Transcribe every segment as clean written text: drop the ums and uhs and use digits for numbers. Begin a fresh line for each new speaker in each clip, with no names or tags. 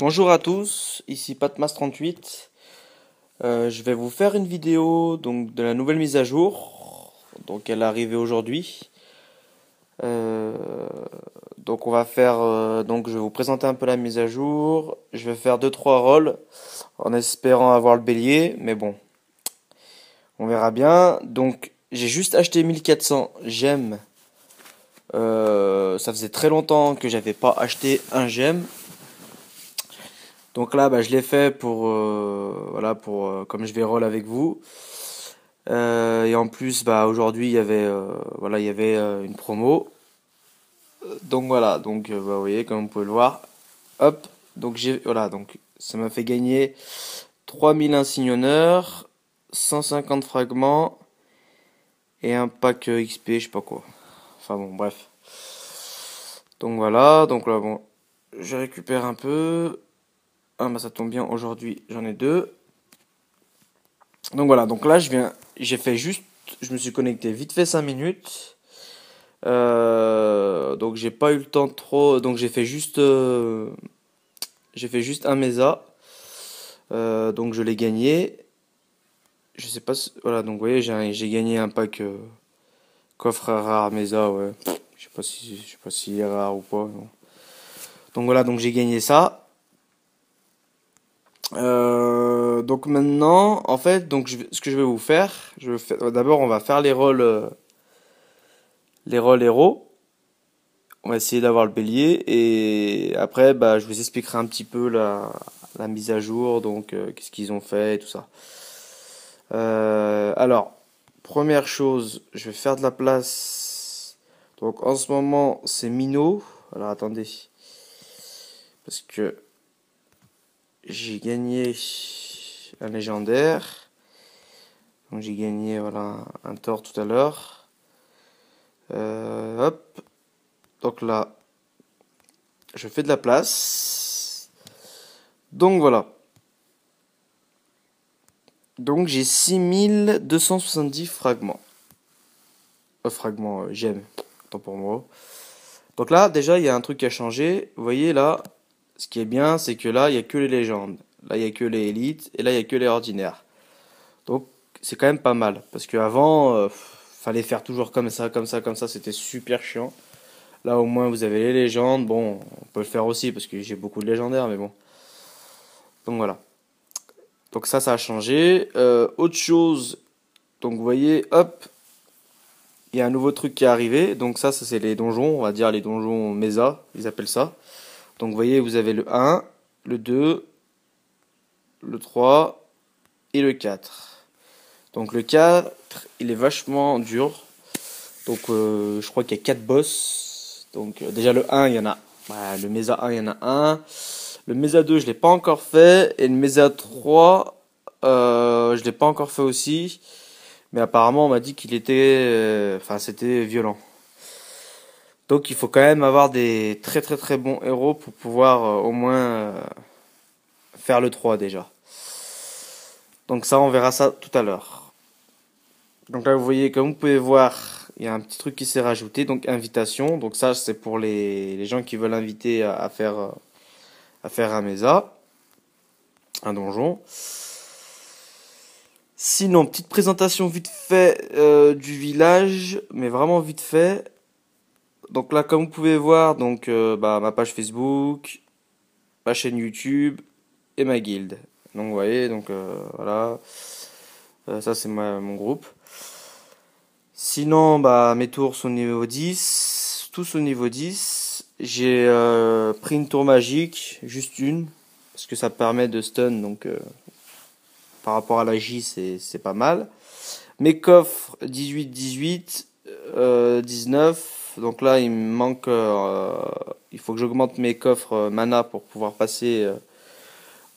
Bonjour à tous, ici Patmas38. Je vais vous faire une vidéo donc de la nouvelle mise à jour. Donc elle est arrivée aujourd'hui. Euh, donc on va faire donc je vais vous présenter un peu la mise à jour. Je vais faire deux trois rôles en espérant avoir le bélier, mais bon, on verra bien. Donc j'ai juste acheté 1400 gemmes. Ça faisait très longtemps que j'avais pas acheté un gemme. Donc là, je l'ai fait pour, voilà, pour, comme je vais roll avec vous. Et en plus, aujourd'hui, voilà, il y avait une promo. Donc voilà, donc, vous voyez, comme vous pouvez le voir, hop, donc voilà, donc ça m'a fait gagner 3000 insignes honneur, 150 fragments et un pack XP, je sais pas quoi. Enfin bon, bref. Donc voilà, donc là, bon, je récupère un peu. Ah, ça tombe bien, aujourd'hui, j'en ai deux. Donc voilà, donc là j'ai fait juste, je me suis connecté vite fait 5 minutes. Donc j'ai pas eu le temps de trop, donc j'ai fait juste un mesa. Donc je l'ai gagné. Je sais pas, voilà, donc vous voyez, j'ai gagné un pack coffre rare mesa, ouais. Je sais pas si il est rare ou pas. Non. Donc voilà, donc j'ai gagné ça. Donc maintenant, en fait, ce que je vais vous faire, d'abord on va faire les rôles héros. On va essayer d'avoir le bélier et après je vous expliquerai un petit peu la mise à jour, donc qu'est-ce qu'ils ont fait et tout ça. Alors, première chose, je vais faire de la place. Donc en ce moment c'est Mino. Alors attendez, parce que j'ai gagné un légendaire. Donc j'ai gagné voilà un Thor tout à l'heure. Hop. Donc là, je fais de la place. Donc voilà. Donc j'ai 6270 fragments. Fragments, gemmes. Tant pour moi. Donc là, déjà, il y a un truc qui a changé. Vous voyez là, ce qui est bien, c'est que là, il n'y a que les légendes. Là, il n'y a que les élites. Et là, il n'y a que les ordinaires. Donc, c'est quand même pas mal. Parce qu'avant, fallait faire toujours comme ça, comme ça, comme ça. C'était super chiant. Là, au moins, vous avez les légendes. Bon, on peut le faire aussi parce que j'ai beaucoup de légendaires, mais bon. Donc voilà. Donc ça a changé. Autre chose, donc vous voyez, hop, il y a un nouveau truc qui est arrivé. Donc ça c'est les donjons, on va dire les donjons Mesa, ils appellent ça. Donc vous voyez, vous avez le 1, le 2, le 3 et le 4. Donc le 4, il est vachement dur. Donc je crois qu'il y a 4 boss. Donc déjà le 1, il y en a. Le Mesa 1, il y en a un. Le Mesa 2, je l'ai pas encore fait. Et le Mesa 3, je l'ai pas encore fait aussi. Mais apparemment, on m'a dit qu'il était, enfin, c'était violent. Donc, il faut quand même avoir des très très très bons héros pour pouvoir au moins faire le 3 déjà. Donc ça, on verra ça tout à l'heure. Donc là, vous voyez, comme vous pouvez voir, il y a un petit truc qui s'est rajouté, donc invitation. Donc ça, c'est pour les gens qui veulent inviter à faire un mesa, un donjon. Sinon, petite présentation vite fait du village, mais vraiment vite fait. Donc là, comme vous pouvez voir, donc ma page Facebook, ma chaîne YouTube et ma guilde. Donc vous voyez, donc voilà, ça c'est mon groupe. Sinon, mes tours sont au niveau 10, tous au niveau 10. J'ai pris une tour magique, juste une, parce que ça permet de stun, donc par rapport à la J, c'est pas mal. Mes coffres 18, 18, 19. Donc là, il me manque. Il faut que j'augmente mes coffres mana pour pouvoir passer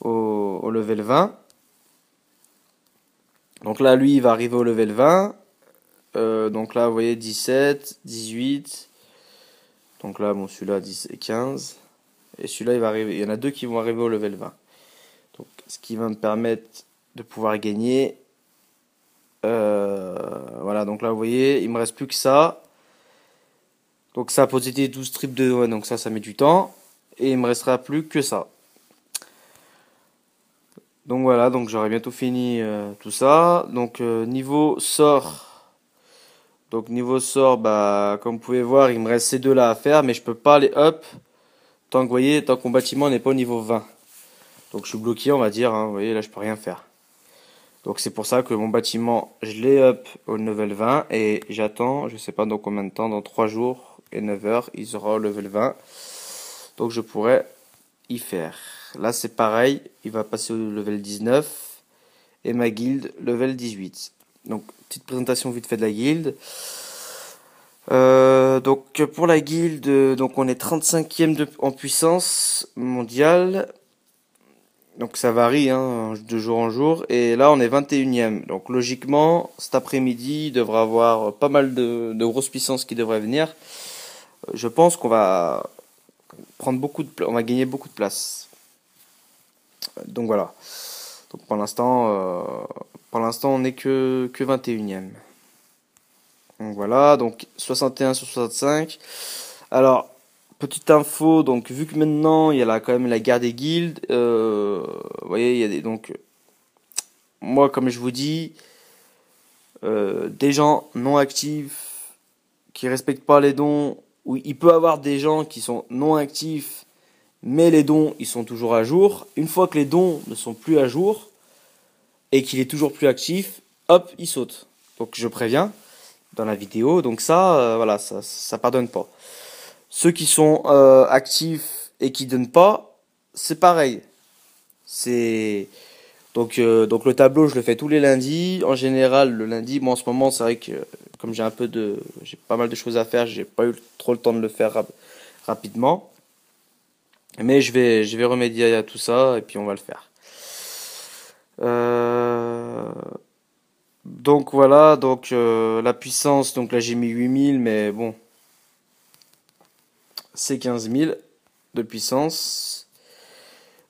au level 20. Donc là, lui, il va arriver au level 20. Donc là, vous voyez 17, 18. Donc là, bon, celui-là, 10 et 15. Et celui-là, il va arriver. Il y en a deux qui vont arriver au level 20. Donc, ce qui va me permettre de pouvoir gagner. Voilà, donc là, vous voyez, il me reste plus que ça. Donc ça a posé 12 strips de... Ouais, donc ça met du temps. Et il me restera plus que ça. Donc voilà, donc j'aurai bientôt fini tout ça. Donc niveau sort, bah comme vous pouvez voir, il me reste ces deux là à faire, mais je peux pas les up tant que vous voyez, tant que mon bâtiment n'est pas au niveau 20. Donc je suis bloqué, on va dire, hein, vous voyez, là je peux rien faire. Donc c'est pour ça que mon bâtiment, je l'ai up au level 20 et j'attends, je sais pas dans combien de temps, dans 3 jours et 9 heures, il sera au level 20. Donc je pourrais y faire. Là c'est pareil, il va passer au level 19 et ma guilde level 18. Donc petite présentation vite fait de la guilde. Donc pour la guilde, donc on est 35e en puissance mondiale. Donc ça varie hein, de jour en jour. Et là on est 21e. Donc logiquement cet après-midi il devrait avoir pas mal de grosses puissances qui devraient venir. Je pense qu'on va prendre on va gagner beaucoup de place. Donc voilà. Donc pour l'instant on n'est que 21e. Donc voilà, donc 61 sur 65. Alors, petite info, donc vu que maintenant il y a quand même la guerre des guildes, vous voyez, il y a donc moi comme je vous dis, des gens non actifs qui respectent pas les dons, ou il peut y avoir des gens qui sont non actifs, mais les dons ils sont toujours à jour. Une fois que les dons ne sont plus à jour et qu'il est toujours plus actif, hop, il saute. Donc je préviens dans la vidéo. Donc ça, voilà, ça pardonne pas. Ceux qui sont actifs et qui donnent pas, c'est pareil. C'est donc le tableau, je le fais tous les lundis. En général, le lundi, moi en ce moment, c'est vrai que comme j'ai pas mal de choses à faire, j'ai pas eu trop le temps de le faire rapidement. Mais je vais remédier à tout ça et puis on va le faire. Euh, donc voilà, donc la puissance, donc là j'ai mis 8000, mais bon, c'est 15 000 de puissance.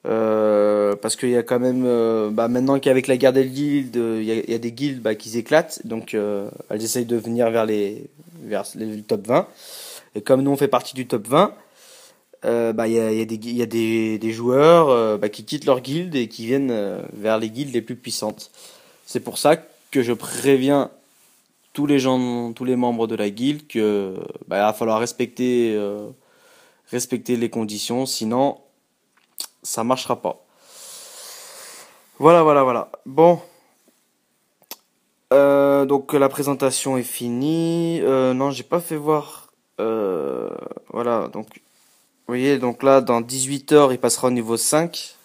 Parce qu'il y a quand même, bah, maintenant qu'avec la guerre des guildes, il y a des guildes bah, qui éclatent, donc elles essayent de venir vers le top 20. Et comme nous on fait partie du top 20, bah, il y a des joueurs bah, qui quittent leur guilde et qui viennent vers les guildes les plus puissantes. C'est pour ça que je préviens tous les gens, tous les membres de la guilde que bah, il va falloir respecter les conditions, sinon ça marchera pas. Voilà, voilà, voilà. Bon, donc la présentation est finie. Non, j'ai pas fait voir. Voilà, donc vous voyez, donc là dans 18 heures, il passera au niveau 5.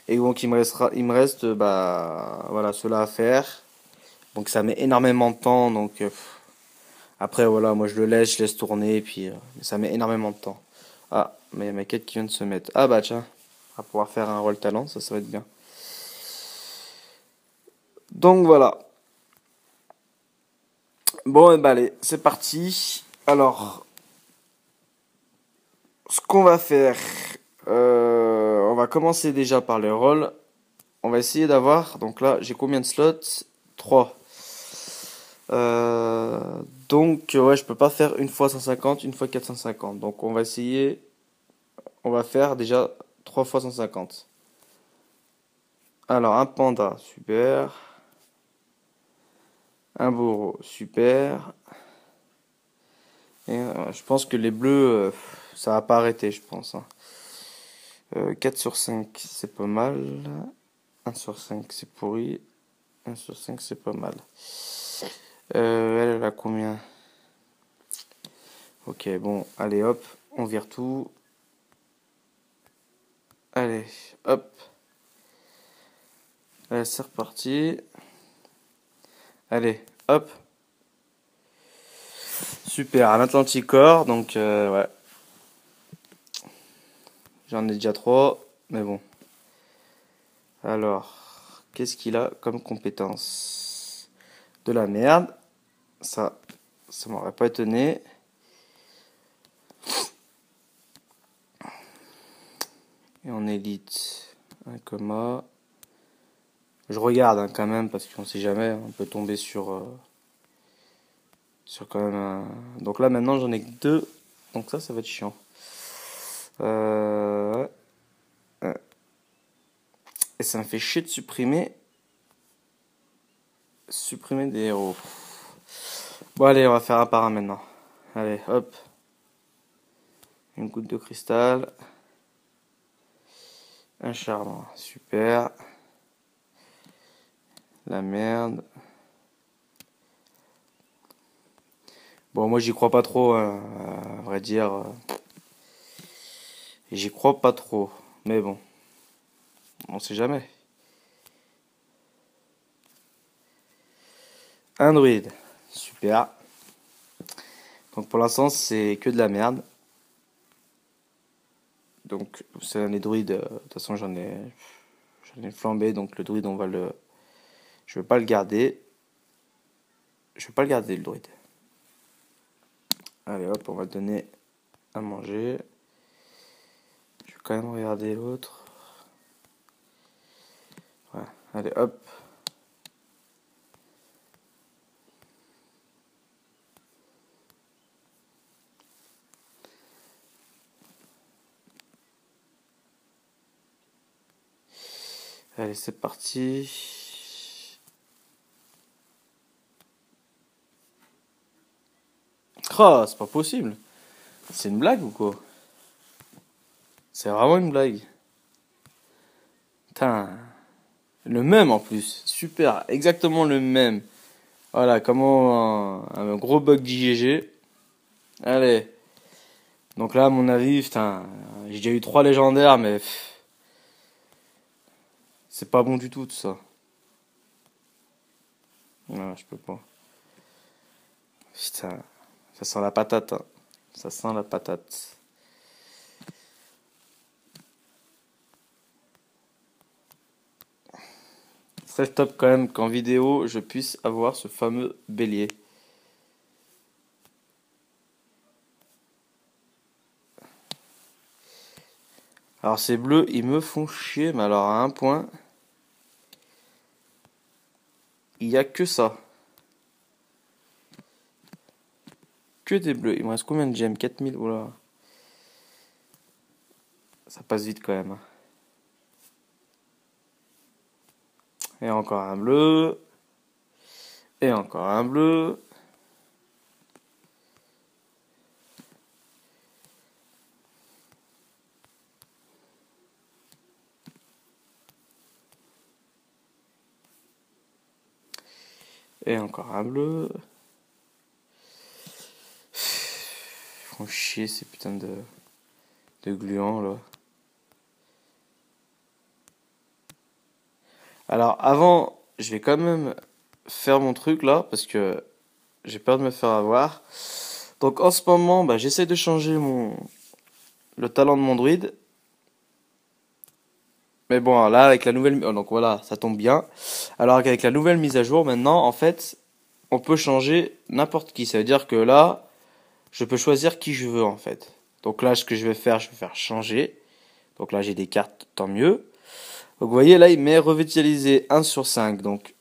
Et donc il me reste bah voilà cela à faire. Donc ça met énormément de temps. Donc après voilà, moi je laisse tourner et puis ça met énormément de temps. Ah, mais il y a ma quête qui vient de se mettre. Ah bah tiens, on va pouvoir faire un rôle talent, ça va être bien. Donc voilà. Bon, et bah allez, c'est parti. Alors, ce qu'on va faire, on va commencer déjà par les rôles. On va essayer d'avoir, donc là, j'ai combien de slots? 3. Donc, ouais, je peux pas faire une fois 150, une fois 450. Donc, on va faire déjà 3 fois 150. Alors, un panda, super. Un bourreau, super. Et je pense que les bleus, ça va pas arrêter, je pense, hein. 4 sur 5, c'est pas mal. 1 sur 5, c'est pourri. 1 sur 5, c'est pas mal. Elle a combien? Ok, bon, allez, hop, on vire tout. Allez, hop. Allez, c'est reparti. Allez, hop. Super, un Atlanticor, donc ouais. J'en ai déjà 3, mais bon. Alors, qu'est-ce qu'il a comme compétence? De la merde. Ça m'aurait pas étonné. Et en élite, un coma. Je regarde hein, quand même parce qu'on sait jamais, on peut tomber sur quand même un... Donc là maintenant j'en ai que 2, donc ça va être chiant. Ouais. Et ça me fait chier de supprimer des héros. Bon allez, on va faire un par un maintenant. Allez, hop. Une goutte de cristal. Un charbon. Super. La merde. Bon, moi j'y crois pas trop, hein, à vrai dire. J'y crois pas trop. Mais bon, on sait jamais. Un druide. Super. Donc pour l'instant, c'est que de la merde. Donc, c'est les druides. De toute façon, j'en ai flambé. Donc le druide, je vais pas le garder. Je vais pas le garder, le druide. Allez, hop, on va le donner à manger. Je vais quand même regarder l'autre. Voilà. Allez, hop. Allez, c'est parti. Oh, c'est pas possible. C'est une blague ou quoi? C'est vraiment une blague. Putain. Le même en plus. Super. Exactement le même. Voilà, comment un gros bug d'IGG. Allez. Donc là, à mon avis, putain, j'ai déjà eu 3 légendaires, mais c'est pas bon du tout ça. Non, je peux pas. Putain, ça sent la patate, hein. Ça sent la patate. Ce serait top quand même qu'en vidéo, je puisse avoir ce fameux bélier. Alors ces bleus, ils me font chier, mais alors à un point, il y a que ça. Que des bleus. Il me reste combien de gemmes? 4000, voilà. Ça passe vite quand même, hein. Et encore un bleu. Et encore un bleu. Et encore un bleu. Ils font chier ces putains de gluants là. Alors avant, je vais quand même faire mon truc là parce que j'ai peur de me faire avoir. Donc en ce moment, bah, j'essaie de changer le talent de mon druide. Mais bon, là avec la nouvelle, donc voilà, ça tombe bien. Alors qu'avec la nouvelle mise à jour maintenant, en fait, on peut changer n'importe qui. Ça veut dire que là, je peux choisir qui je veux en fait. Donc là, ce que je vais faire changer. Donc là, j'ai des cartes, tant mieux. Donc vous voyez, là, il met revitaliser 1/5. Donc,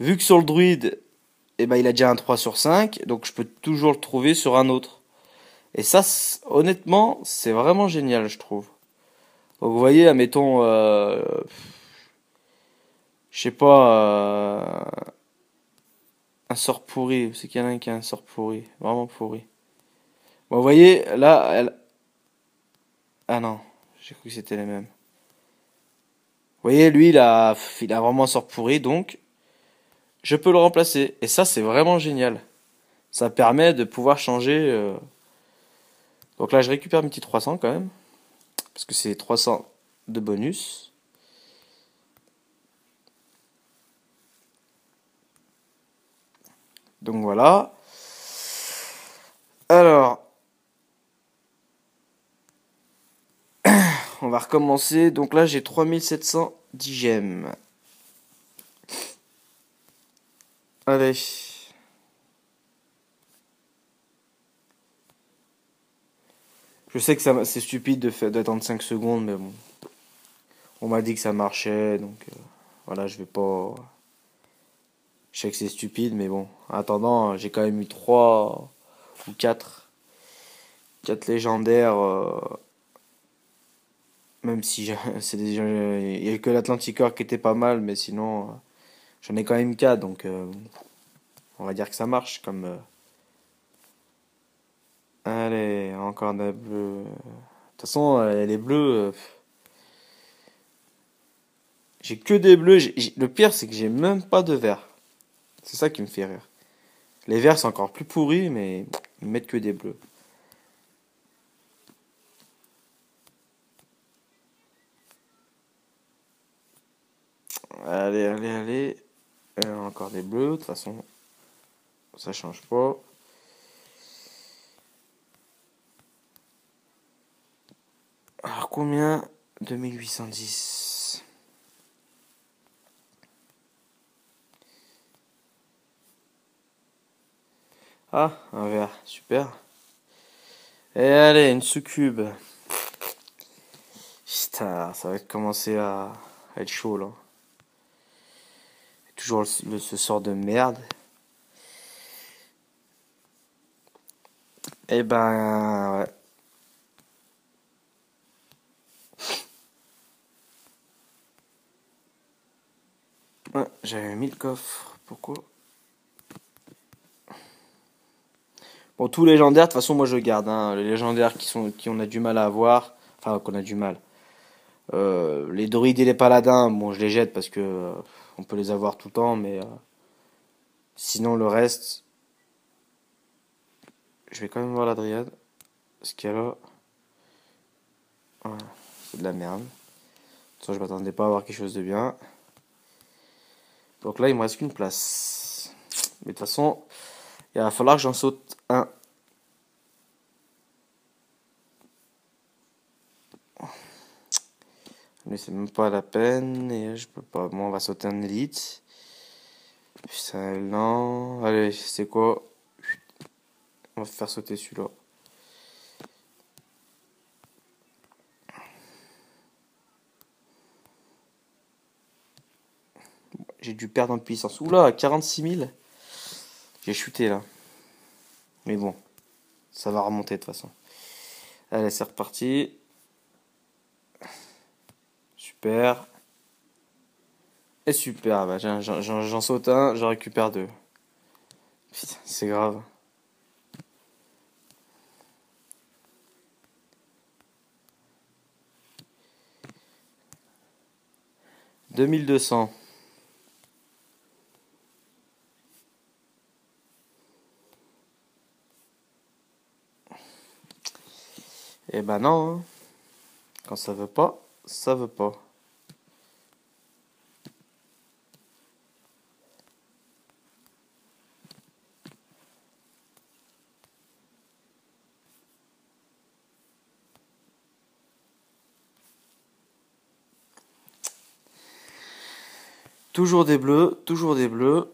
vu que sur le druide, eh ben, il a déjà un 3/5, donc je peux toujours le trouver sur un autre. Et ça, honnêtement, c'est vraiment génial, je trouve. Donc vous voyez, admettons, je sais pas, un sort pourri. C'est qu'il y en a un qui a un sort pourri, vraiment pourri. Bon, vous voyez, là, ah non, j'ai cru que c'était les mêmes. Vous voyez, lui, il a vraiment un sort pourri, donc je peux le remplacer. Et ça, c'est vraiment génial. Ça permet de pouvoir changer. Donc là, je récupère mes petits 300 quand même. Parce que c'est 300 de bonus. Donc voilà. Alors, on va recommencer. Donc là, j'ai 3710 gemmes. Allez. Je sais que c'est stupide d'attendre 5 secondes, mais bon. On m'a dit que ça marchait, donc voilà, je vais pas. Je sais que c'est stupide, mais bon. En attendant, j'ai quand même eu 3 ou 4 légendaires Même si il y a que l'Atlanticor qui était pas mal, mais sinon, j'en ai quand même 4, donc on va dire que ça marche. Allez, encore des bleus. De toute façon, les bleus, j'ai que des bleus. Le pire, c'est que j'ai même pas de vert. C'est ça qui me fait rire. Les verts, c'est encore plus pourri, mais ils mettent que des bleus. Allez, allez, allez. Encore des bleus, de toute façon, ça change pas. Alors, combien? 2810. Ah, un vert, super. Et allez, une sous-cube. Putain, ça va commencer à être chaud là. Toujours ce sort de merde. Eh ben, ouais. Ouais, j'avais mis le coffre. Pourquoi? Bon, tous les légendaires, de toute façon, moi je garde. Hein. Les légendaires qui on a du mal à avoir. Enfin, qu'on a du mal. Les druides et les paladins, bon, je les jette parce que on peut les avoir tout le temps, mais sinon le reste, je vais quand même voir la dryade. Parce qu'elle a. Voilà, c'est de la merde. Ça, je m'attendais pas à avoir quelque chose de bien. Donc là, il me reste qu'une place. Mais de toute façon, il va falloir que j'en saute un. Mais c'est même pas la peine. Et je peux pas. Bon, on va sauter un élite. Putain, non. Allez, c'est quoi? On va faire sauter celui-là. J'ai dû perdre en puissance. Oula, 46 000. J'ai chuté là. Mais bon, ça va remonter de toute façon. Allez, c'est reparti. Super. Et super. Bah, j'en saute un, j'en récupère deux. Putain, c'est grave. 2200. Eh ben non, hein. Quand ça veut pas, ça veut pas. Toujours des bleus, toujours des bleus.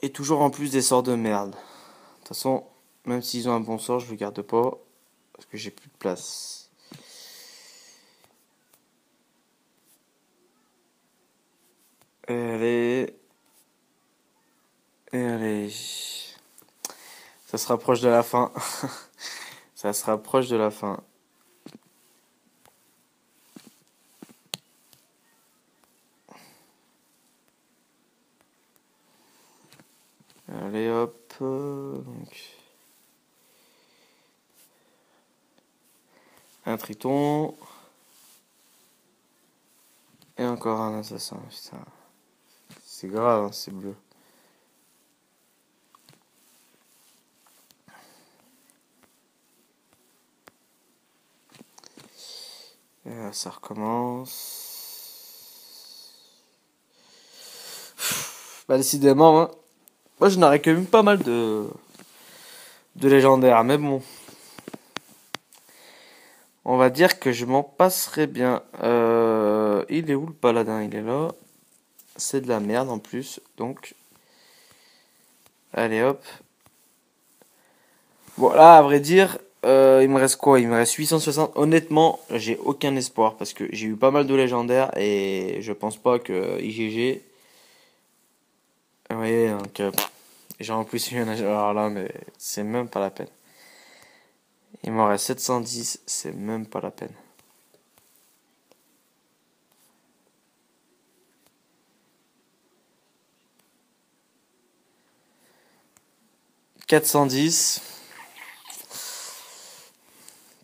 Et toujours en plus des sorts de merde. De toute façon, même s'ils ont un bon sort, je le garde pas. Parce que j'ai plus de place. Allez. Allez. Ça se rapproche de la fin. Ça se rapproche de la fin. Allez hop. Donc. Un triton. Et encore un assassin. Putain. C'est grave, hein, c'est bleu. Et là, ça recommence. Bah décidément, hein. Moi je n'aurais quand même pas mal de légendaires. Mais bon. On va dire que je m'en passerai bien. Il est où le paladin? Il est là. C'est de la merde en plus. Donc, allez hop. Bon, là, à vrai dire, il me reste quoi? Il me reste 860. Honnêtement, j'ai aucun espoir parce que j'ai eu pas mal de légendaires et je pense pas que IGG. Oui, donc, j'ai en plus eu un. Alors là, mais c'est même pas la peine. Il m'en reste 710, c'est même pas la peine. 410.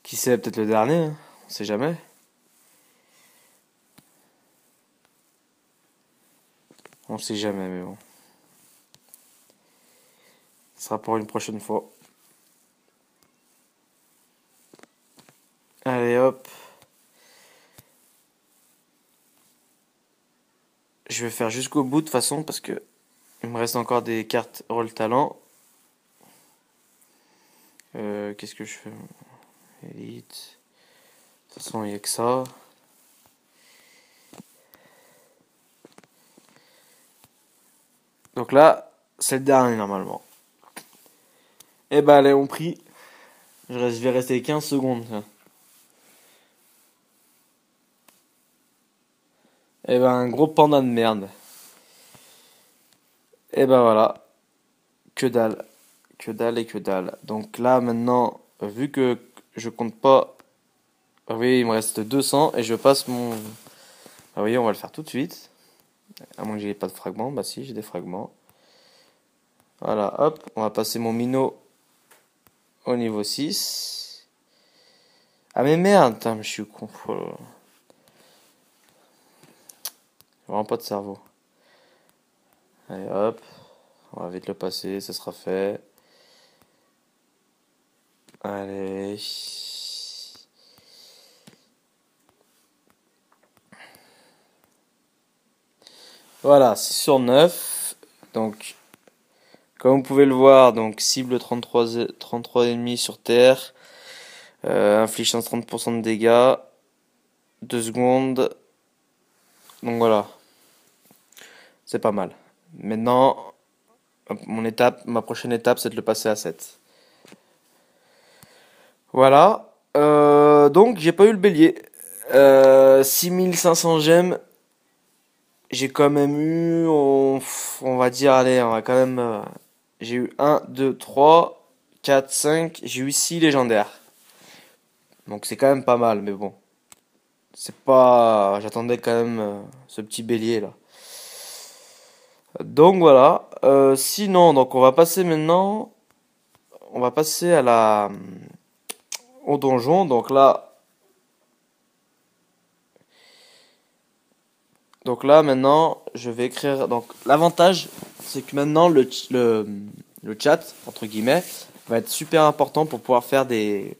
Qui sait, peut-être le dernier, hein. On sait jamais. On sait jamais, mais bon. Ce sera pour une prochaine fois. Allez hop. Je vais faire jusqu'au bout de toute façon parce que il me reste encore des cartes Roll Talent. Qu'est-ce que je fais? Elite. De toute façon, il n'y a que ça. Donc là, c'est le dernier normalement. Et bah, allez, on prie. Je vais rester 15 secondes. Et ben, un gros panda de merde. Et ben voilà. Que dalle. Que dalle et que dalle. Donc là, maintenant, vu que je compte pas. Oui, il me reste 200 et je passe mon. Ah, vous voyez, on va le faire tout de suite. À moins que j'ai pas de fragments. Bah si, j'ai des fragments. Voilà, hop. On va passer mon minot au niveau 6. Ah mais merde, putain, je suis con. Oh là là. Vraiment pas de cerveau. Allez hop. On va vite le passer, ça sera fait. Allez. Voilà, 6 sur 9. Donc, comme vous pouvez le voir, donc cible 33 ennemis sur terre. Inflige 30% de dégâts. 2 secondes. Donc voilà. C'est pas mal. Maintenant, ma prochaine étape, c'est de le passer à 7. Voilà. Donc, j'ai pas eu le bélier. 6500 gemmes. J'ai quand même eu, on va dire, allez, on va quand même. J'ai eu 1, 2, 3, 4, 5. J'ai eu 6 légendaires. Donc c'est quand même pas mal, mais bon. C'est pas. J'attendais quand même ce petit bélier là. Donc voilà. Sinon, donc on va passer maintenant. On va passer à au donjon. Donc là. Donc là maintenant, je vais écrire. Donc l'avantage, c'est que maintenant le chat entre guillemets va être super important pour pouvoir faire les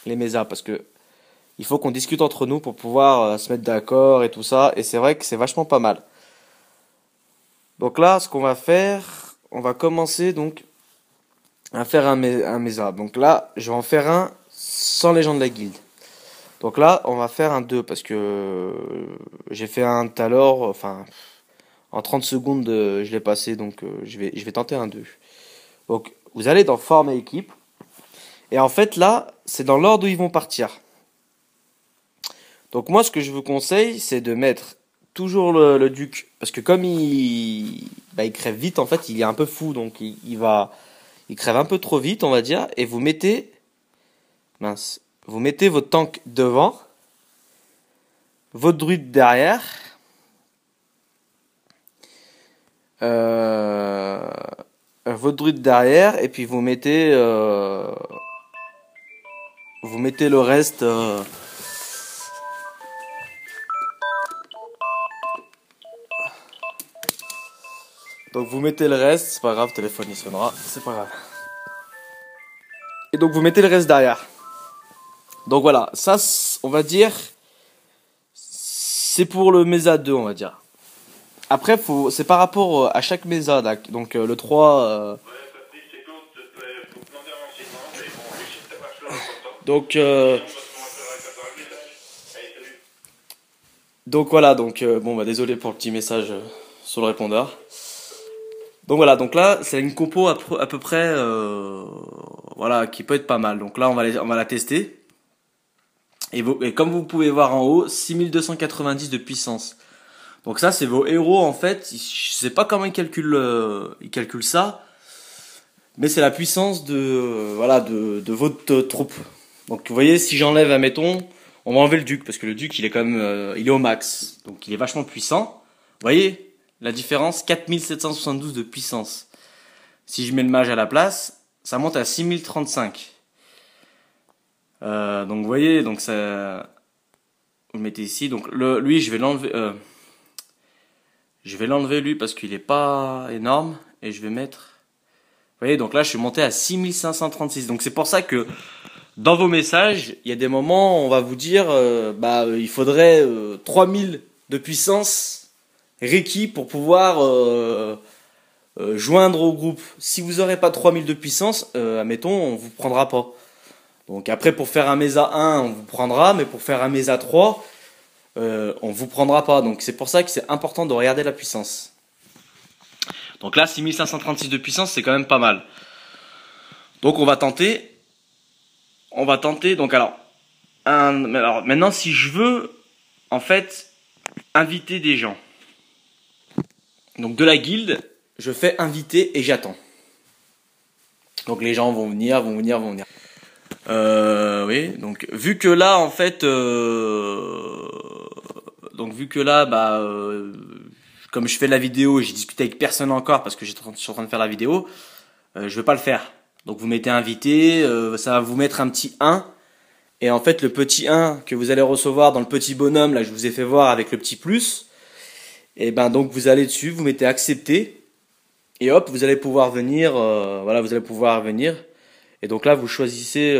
mésas parce que il faut qu'on discute entre nous pour pouvoir se mettre d'accord et tout ça. Et c'est vrai que c'est vachement pas mal. Donc là, ce qu'on va faire, on va commencer donc à faire un mésa. Donc là, je vais en faire un sans les gens de la guilde. Donc là, on va faire un 2 parce que j'ai fait un tout à l'heure, enfin, en 30 secondes, je l'ai passé, donc je vais tenter un 2. Donc, vous allez dans Former équipe. Et en fait, là, c'est dans l'ordre où ils vont partir. Donc moi, ce que je vous conseille, c'est de mettre toujours le duc. Parce que comme il crève vite, en fait, il est un peu fou. Donc il crève un peu trop vite, on va dire. Et vous mettez, vous mettez votre tank devant, votre druide derrière. Votre druide derrière. Et puis vous mettez le reste. Donc vous mettez le reste, c'est pas grave, le téléphone il sonnera, c'est pas grave. Et donc vous mettez le reste derrière. Donc voilà, ça on va dire, c'est pour le Mesa 2 on va dire. Après c'est par rapport à chaque Mesa, donc le 3... Donc voilà, bon bah désolé pour le petit message sur le répondeur. Donc voilà, donc là c'est une compo à peu près voilà qui peut être pas mal. Donc là on va la tester. Et comme vous pouvez voir en haut, 6290 de puissance. Donc ça c'est vos héros en fait. Je sais pas comment ils calculent ça, mais c'est la puissance de votre troupe. Donc vous voyez, si j'enlève, admettons, on va enlever le duc parce que le duc il est quand même il est au max, donc il est vachement puissant. Vous voyez la différence, 4772 de puissance. Si je mets le mage à la place, ça monte à 6035. Donc vous voyez, donc ça, vous le mettez ici. Donc lui, je vais l'enlever. Je vais l'enlever lui parce qu'il est pas énorme et je vais mettre. Vous voyez, donc là, je suis monté à 6536. Donc c'est pour ça que dans vos messages, il y a des moments, on va vous dire, il faudrait 3000 de puissance Reiki pour pouvoir joindre au groupe. Si vous n'aurez pas 3000 de puissance, admettons, on vous prendra pas. Donc après, pour faire un Mesa 1, on vous prendra, mais pour faire un Mesa 3, on vous prendra pas. Donc c'est pour ça que c'est important de regarder la puissance. Donc là, 6536 de puissance, c'est quand même pas mal. Donc on va tenter. Donc alors maintenant, si je veux, en fait, inviter des gens. Donc de la guilde, je fais inviter et j'attends. Donc les gens vont venir. Oui, donc vu que là, en fait, comme je fais la vidéo, j'ai discuté avec personne encore parce que je suis en train de faire la vidéo, je vais pas le faire. Donc vous mettez invité, ça va vous mettre un petit 1. Et en fait, le petit 1 que vous allez recevoir dans le petit bonhomme, là, je vous ai fait voir avec le petit plus, et ben donc vous allez dessus, vous mettez accepter, et hop, vous allez pouvoir venir, Et donc là, vous choisissez,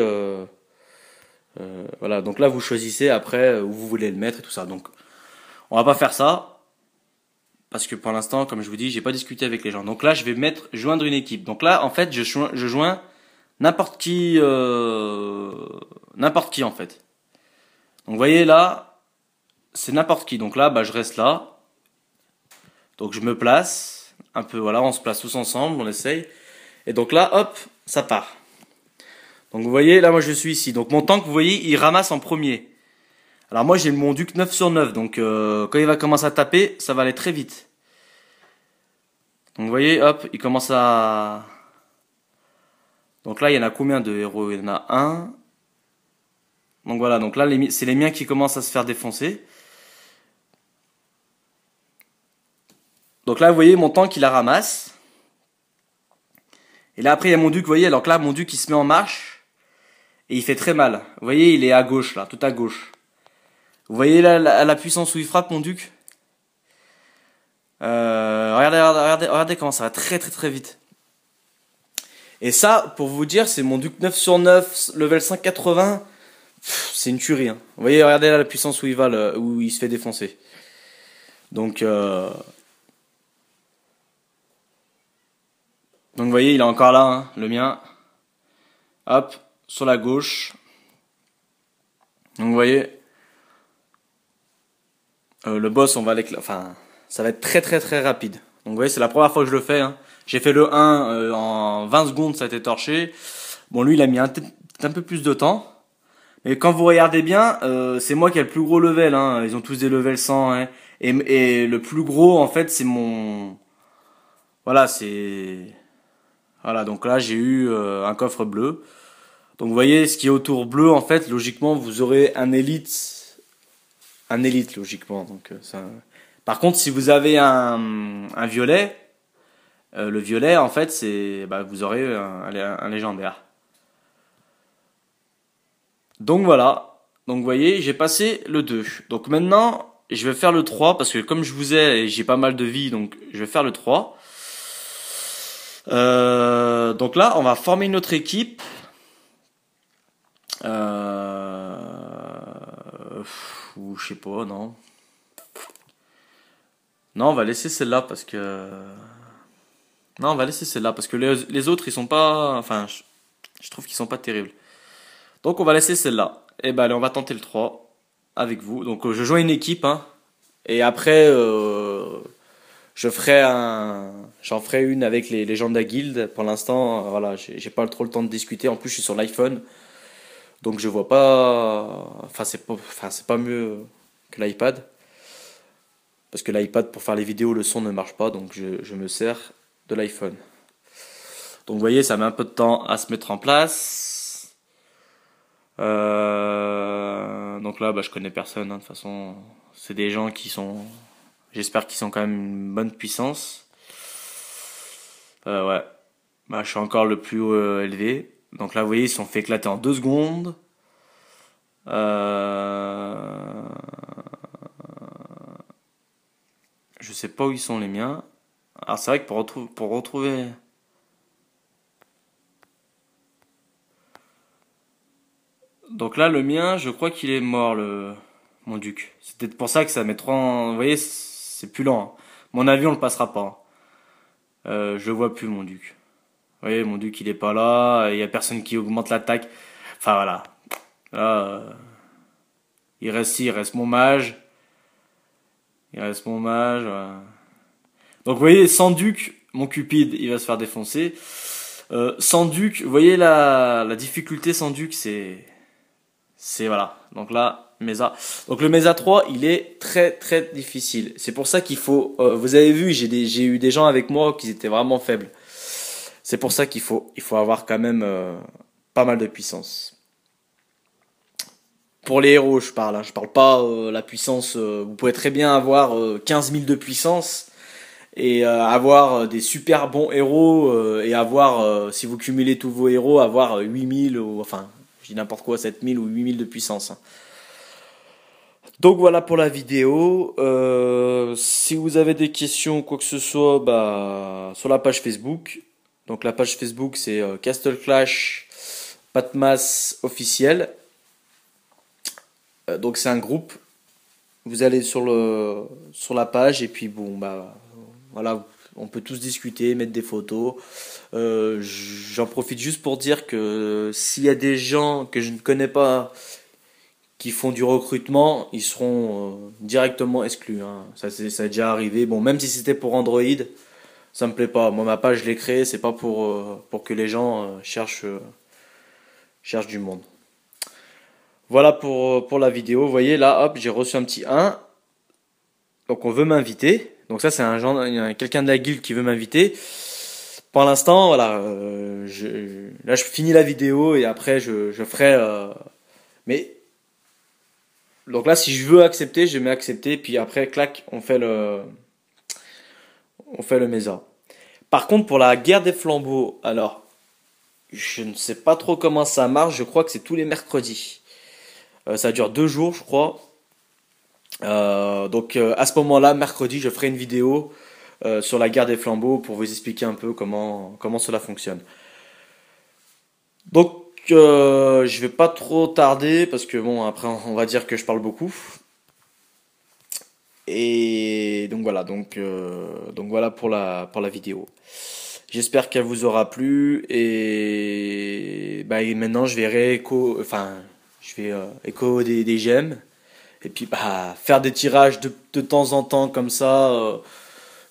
donc là, vous choisissez après où vous voulez le mettre et tout ça. Donc, on va pas faire ça. Parce que pour l'instant, comme je vous dis, j'ai pas discuté avec les gens. Donc là, je vais mettre joindre une équipe. Donc là, en fait, je joins n'importe qui en fait. Donc vous voyez là, c'est n'importe qui. Donc là, je reste là. Donc je me place un peu, voilà, on se place tous ensemble, on essaye. Et donc là, hop, ça part. Donc vous voyez, là moi je suis ici. Donc mon tank, vous voyez, il ramasse en premier. Alors moi j'ai mon duc 9 sur 9, donc quand il va commencer à taper, ça va aller très vite. Donc vous voyez, hop, il commence à... Donc là il y en a combien de héros? Il y en a un. Donc voilà, donc là c'est les miens qui commencent à se faire défoncer. Donc là vous voyez, mon tank il la ramasse. Et là après il y a mon duc, vous voyez, alors là mon duc il se met en marche. Et il fait très mal. Vous voyez, il est à gauche là, tout à gauche. Vous voyez là la puissance où il frappe mon duc? Regardez comment ça va très très très vite. Et ça, pour vous dire, c'est mon duc 9 sur 9, level 580. C'est une tuerie. Hein. Vous voyez, regardez là la puissance où il va, où il se fait défoncer. Donc vous voyez, il est encore là, hein, le mien. Hop, sur la gauche. Donc vous voyez, le boss, ça va être très très très rapide. Donc vous voyez, c'est la première fois que je le fais. Hein. J'ai fait le 1 en 20 secondes, ça a été torché. Bon, lui, il a mis un peu plus de temps. Mais quand vous regardez bien, c'est moi qui ai le plus gros level. Hein. Ils ont tous des levels 100. Hein. Et le plus gros, en fait, c'est mon... Voilà, c'est... Voilà, donc là, j'ai eu un coffre bleu. Donc vous voyez, ce qui est autour bleu, en fait, logiquement, vous aurez un élite, logiquement. Donc ça... Par contre, si vous avez un violet, le violet, en fait, c'est, vous aurez un légendaire. Donc voilà. Donc vous voyez, j'ai passé le 2. Donc maintenant, je vais faire le 3 parce que comme je vous ai, j'ai pas mal de vie, donc je vais faire le 3. Donc là, on va former une autre équipe. Ou je sais pas, non. Non, on va laisser celle-là parce que... Non, on va laisser celle-là parce que les autres, ils sont pas... Enfin, je trouve qu'ils sont pas terribles. Donc on va laisser celle-là. Et allez, on va tenter le 3 avec vous. Donc je joins une équipe, hein. Et après, j'en ferai une avec les gens de la guilde. Pour l'instant, voilà, j'ai pas trop le temps de discuter. En plus, je suis sur l'iPhone. Donc je vois pas... c'est pas mieux que l'iPad. Parce que l'iPad, pour faire les vidéos, le son ne marche pas. Donc je me sers de l'iPhone. Donc vous voyez, ça met un peu de temps à se mettre en place. Donc là, je connais personne. Hein, de toute façon, c'est des gens qui sont... J'espère qu'ils sont quand même une bonne puissance. Ouais. Bah, je suis encore le plus élevé. Donc là, vous voyez, ils se sont fait éclater en 2 secondes. Euh... Je sais pas où ils sont les miens. Alors c'est vrai que pour retrouver... Donc là, le mien, je crois qu'il est mort, mon duc. C'est peut-être pour ça que ça met trop en... Vous voyez, c'est plus lent, hein. Mon avion le passera pas, hein. Je le vois plus, mon duc. Vous voyez, mon duc, il est pas là. Il y a personne qui augmente l'attaque. Enfin, voilà. Là, il reste mon mage. Il reste mon mage. Voilà. Donc, vous voyez, sans duc, mon cupide, il va se faire défoncer. Sans duc, vous voyez la difficulté sans duc, c'est voilà. Donc là, Mesa. Donc le Mesa 3, il est très très difficile. C'est pour ça qu'il faut. Vous avez vu, j'ai eu des gens avec moi qui étaient vraiment faibles. C'est pour ça il faut avoir quand même pas mal de puissance. Pour les héros, je parle. Hein. Je parle pas la puissance. Vous pouvez très bien avoir 15 000 de puissance et avoir des super bons héros et avoir, si vous cumulez tous vos héros, avoir 8 000 ou enfin, je dis n'importe quoi, 7 000 ou 8 000 de puissance. Hein. Donc voilà pour la vidéo. Si vous avez des questions ou quoi que ce soit, bah, sur la page Facebook. Donc la page Facebook c'est Castle Clash Patmas officiel. Donc c'est un groupe. Vous allez sur la page et puis bon bah voilà, on peut tous discuter, mettre des photos. J'en profite juste pour dire que s'il y a des gens que je ne connais pas qui font du recrutement, ils seront directement exclus. Hein. Ça est déjà arrivé. Bon, même si c'était pour Android, ça me plaît pas. Moi, ma page, je l'ai créée, c'est pas pour que les gens cherchent du monde. Voilà pour la vidéo. Vous voyez, là, hop, j'ai reçu un petit 1. Donc, on veut m'inviter. Donc, ça, c'est il y a quelqu'un de la guilde qui veut m'inviter. Pour l'instant, voilà, là, je finis la vidéo et après, je ferai. Mais donc là, si je veux accepter, je mets accepter, puis après, clac, on fait le Mesa. Par contre, pour la guerre des flambeaux, alors, je ne sais pas trop comment ça marche. Je crois que c'est tous les mercredis. Ça dure 2 jours, je crois. Donc à ce moment-là, mercredi, je ferai une vidéo sur la guerre des flambeaux pour vous expliquer un peu comment cela fonctionne. Donc je vais pas trop tarder parce que bon après on va dire que je parle beaucoup. Et donc voilà pour la vidéo. J'espère qu'elle vous aura plu et bah et maintenant je vais écho des gemmes et puis bah faire des tirages de temps en temps comme ça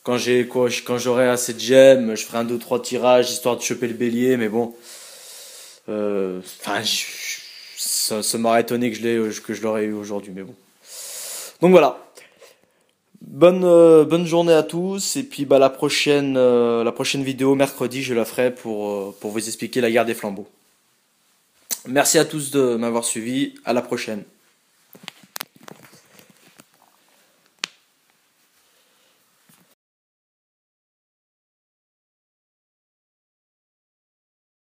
quand j'aurai assez de gemmes, je ferai un 2 3 tirages histoire de choper le bélier mais bon enfin ça m'aurait étonné que je l'aurais eu aujourd'hui mais bon. Donc voilà. Bonne journée à tous et puis bah la prochaine vidéo mercredi je la ferai pour vous expliquer la guerre des flambeaux. Merci à tous de m'avoir suivi, à la prochaine.